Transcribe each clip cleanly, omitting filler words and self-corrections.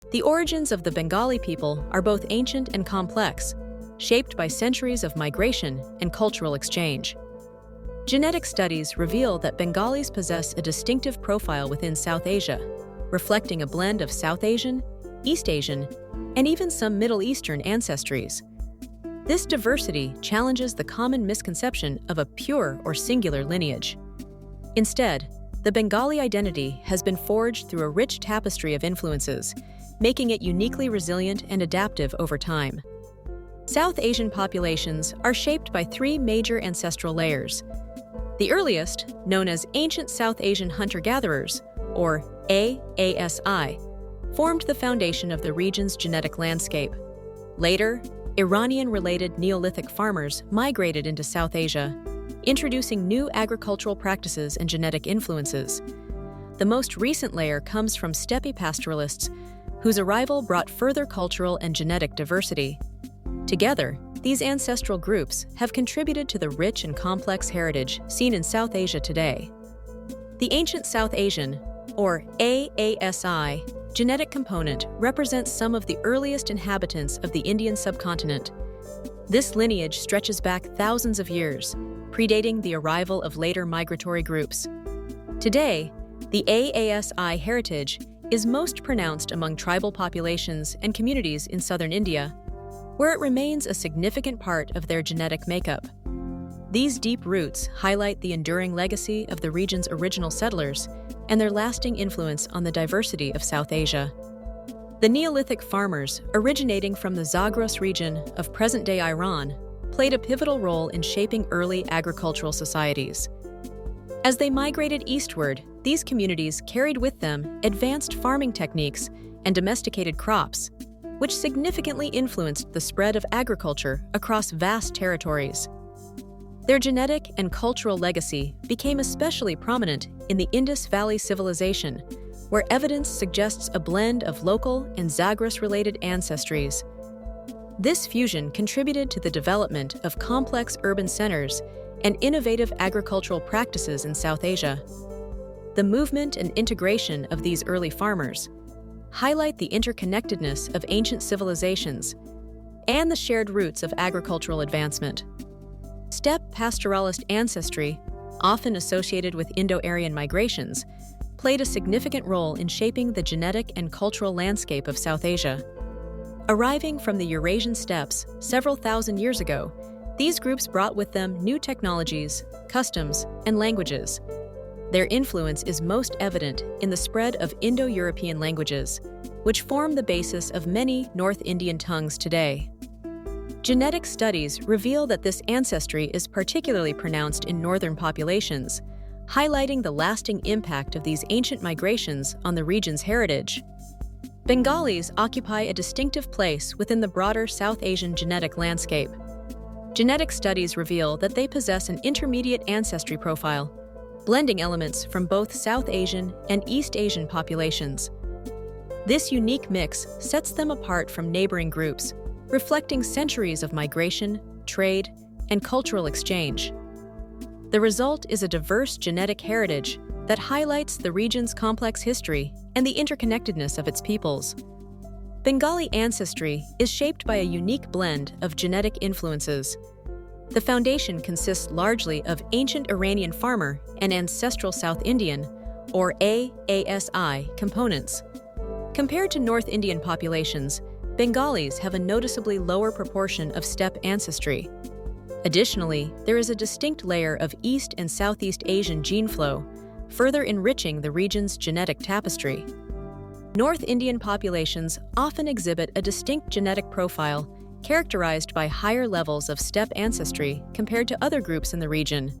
The origins of the Bengali people are both ancient and complex, shaped by centuries of migration and cultural exchange. Genetic studies reveal that Bengalis possess a distinctive profile within South Asia, reflecting a blend of South Asian, East Asian, and even some Middle Eastern ancestries. This diversity challenges the common misconception of a pure or singular lineage. Instead, the Bengali identity has been forged through a rich tapestry of influences, making it uniquely resilient and adaptive over time. South Asian populations are shaped by three major ancestral layers. The earliest, known as Ancient South Asian Hunter-Gatherers, or AASI, formed the foundation of the region's genetic landscape. Later, Iranian-related Neolithic farmers migrated into South Asia, introducing new agricultural practices and genetic influences. The most recent layer comes from Steppe pastoralists, whose arrival brought further cultural and genetic diversity. Together, these ancestral groups have contributed to the rich and complex heritage seen in South Asia today. The Ancient South Asian, or AASI, genetic component represents some of the earliest inhabitants of the Indian subcontinent. This lineage stretches back thousands of years, predating the arrival of later migratory groups. Today, the AASI heritage is most pronounced among tribal populations and communities in southern India, where it remains a significant part of their genetic makeup. These deep roots highlight the enduring legacy of the region's original settlers and their lasting influence on the diversity of South Asia. The Neolithic farmers, originating from the Zagros region of present-day Iran, played a pivotal role in shaping early agricultural societies. As they migrated eastward, these communities carried with them advanced farming techniques and domesticated crops, which significantly influenced the spread of agriculture across vast territories. Their genetic and cultural legacy became especially prominent in the Indus Valley Civilization, where evidence suggests a blend of local and Zagros-related ancestries. This fusion contributed to the development of complex urban centers and innovative agricultural practices in South Asia. The movement and integration of these early farmers highlight the interconnectedness of ancient civilizations and the shared roots of agricultural advancement. Steppe pastoralist ancestry, often associated with Indo-Aryan migrations, played a significant role in shaping the genetic and cultural landscape of South Asia. Arriving from the Eurasian steppes several thousand years ago, these groups brought with them new technologies, customs, and languages. Their influence is most evident in the spread of Indo-European languages, which form the basis of many North Indian tongues today. Genetic studies reveal that this ancestry is particularly pronounced in northern populations, highlighting the lasting impact of these ancient migrations on the region's heritage. Bengalis occupy a distinctive place within the broader South Asian genetic landscape. Genetic studies reveal that they possess an intermediate ancestry profile, blending elements from both South Asian and East Asian populations. This unique mix sets them apart from neighboring groups, reflecting centuries of migration, trade, and cultural exchange. The result is a diverse genetic heritage that highlights the region's complex history and the interconnectedness of its peoples. Bengali ancestry is shaped by a unique blend of genetic influences. The foundation consists largely of ancient Iranian farmer and ancestral South Indian, or AASI, components. Compared to North Indian populations, Bengalis have a noticeably lower proportion of steppe ancestry. Additionally, there is a distinct layer of East and Southeast Asian gene flow, further enriching the region's genetic tapestry. North Indian populations often exhibit a distinct genetic profile characterized by higher levels of steppe ancestry compared to other groups in the region.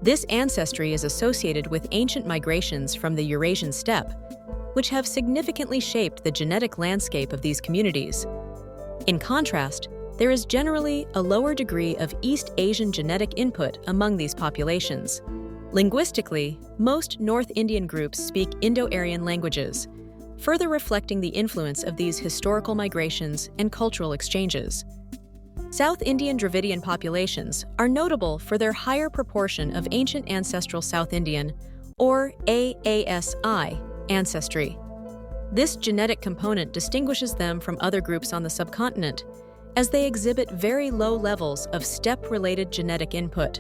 This ancestry is associated with ancient migrations from the Eurasian steppe, which have significantly shaped the genetic landscape of these communities. In contrast, there is generally a lower degree of East Asian genetic input among these populations. Linguistically, most North Indian groups speak Indo-Aryan languages, further reflecting the influence of these historical migrations and cultural exchanges. South Indian Dravidian populations are notable for their higher proportion of ancient ancestral South Indian, or AASI, ancestry. This genetic component distinguishes them from other groups on the subcontinent, as they exhibit very low levels of steppe-related genetic input.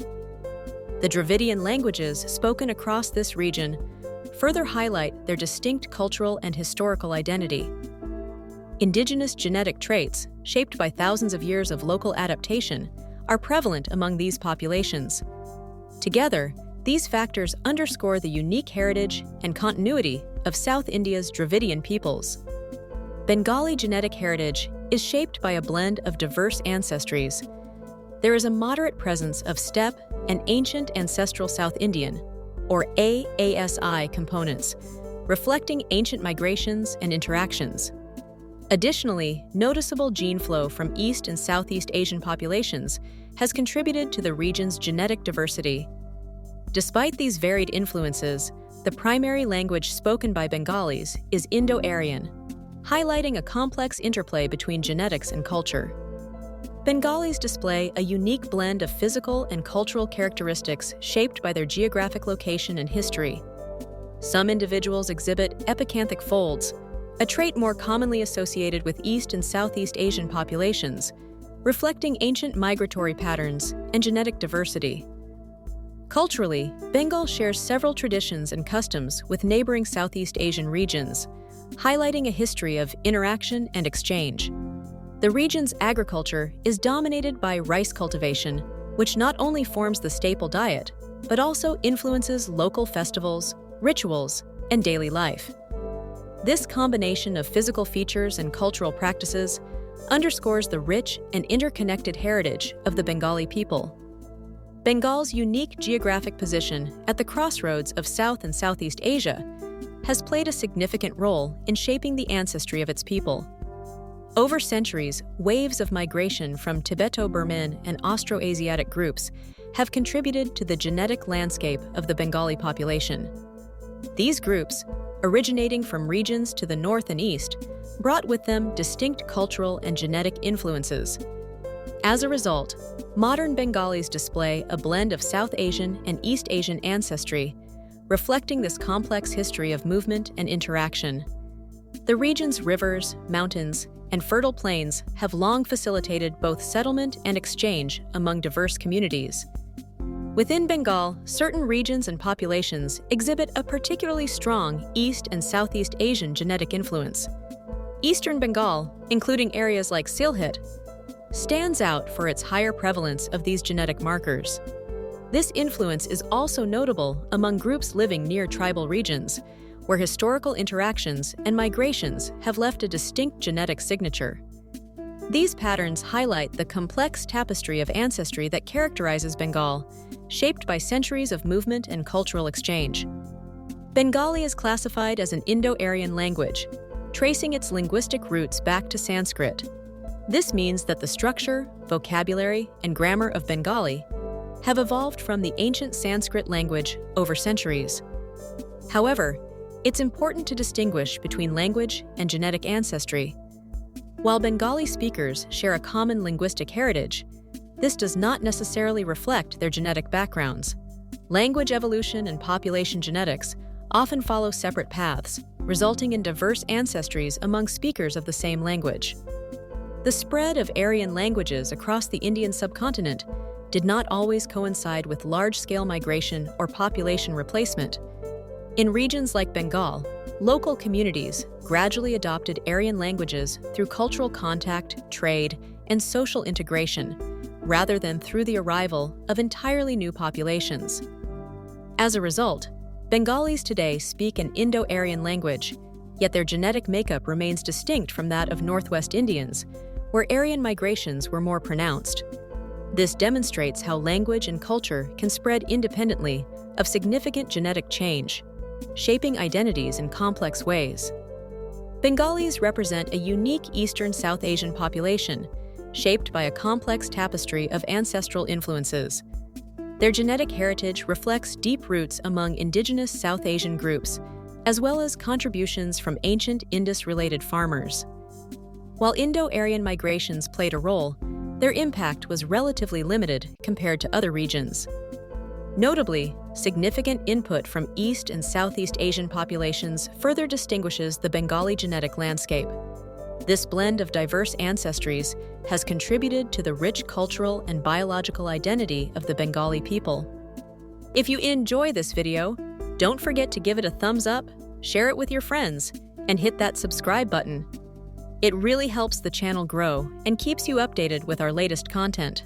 The Dravidian languages spoken across this region further highlight their distinct cultural and historical identity. Indigenous genetic traits, shaped by thousands of years of local adaptation, are prevalent among these populations. Together, these factors underscore the unique heritage and continuity of South India's Dravidian peoples. Bengali genetic heritage is shaped by a blend of diverse ancestries. There is a moderate presence of steppe and ancient ancestral South Indian, or AASI, components, reflecting ancient migrations and interactions. Additionally, noticeable gene flow from East and Southeast Asian populations has contributed to the region's genetic diversity. Despite these varied influences, the primary language spoken by Bengalis is Indo-Aryan, highlighting a complex interplay between genetics and culture. Bengalis display a unique blend of physical and cultural characteristics shaped by their geographic location and history. Some individuals exhibit epicanthic folds, a trait more commonly associated with East and Southeast Asian populations, reflecting ancient migratory patterns and genetic diversity. Culturally, Bengal shares several traditions and customs with neighboring Southeast Asian regions, highlighting a history of interaction and exchange. The region's agriculture is dominated by rice cultivation, which not only forms the staple diet, but also influences local festivals, rituals, and daily life. This combination of physical features and cultural practices underscores the rich and interconnected heritage of the Bengali people. Bengal's unique geographic position at the crossroads of South and Southeast Asia has played a significant role in shaping the ancestry of its people. Over centuries, waves of migration from Tibeto-Burman and Austroasiatic groups have contributed to the genetic landscape of the Bengali population. These groups, originating from regions to the north and east, brought with them distinct cultural and genetic influences. As a result, modern Bengalis display a blend of South Asian and East Asian ancestry, reflecting this complex history of movement and interaction. The region's rivers, mountains, and fertile plains have long facilitated both settlement and exchange among diverse communities. Within Bengal, certain regions and populations exhibit a particularly strong East and Southeast Asian genetic influence. Eastern Bengal, including areas like Sylhet, stands out for its higher prevalence of these genetic markers. This influence is also notable among groups living near tribal regions, where historical interactions and migrations have left a distinct genetic signature. These patterns highlight the complex tapestry of ancestry that characterizes Bengal, shaped by centuries of movement and cultural exchange. Bengali is classified as an Indo-Aryan language, tracing its linguistic roots back to Sanskrit. This means that the structure, vocabulary, and grammar of Bengali have evolved from the ancient Sanskrit language over centuries. However, it's important to distinguish between language and genetic ancestry. While Bengali speakers share a common linguistic heritage, this does not necessarily reflect their genetic backgrounds. Language evolution and population genetics often follow separate paths, resulting in diverse ancestries among speakers of the same language. The spread of Aryan languages across the Indian subcontinent did not always coincide with large-scale migration or population replacement. In regions like Bengal, local communities gradually adopted Aryan languages through cultural contact, trade, and social integration, rather than through the arrival of entirely new populations. As a result, Bengalis today speak an Indo-Aryan language, yet their genetic makeup remains distinct from that of Northwest Indians, where Aryan migrations were more pronounced. This demonstrates how language and culture can spread independently of significant genetic change, shaping identities in complex ways. Bengalis represent a unique Eastern South Asian population, shaped by a complex tapestry of ancestral influences. Their genetic heritage reflects deep roots among indigenous South Asian groups, as well as contributions from ancient Indus-related farmers. While Indo-Aryan migrations played a role, their impact was relatively limited compared to other regions. Notably, significant input from East and Southeast Asian populations further distinguishes the Bengali genetic landscape. This blend of diverse ancestries has contributed to the rich cultural and biological identity of the Bengali people. If you enjoy this video, don't forget to give it a thumbs up, share it with your friends, and hit that subscribe button. It really helps the channel grow and keeps you updated with our latest content.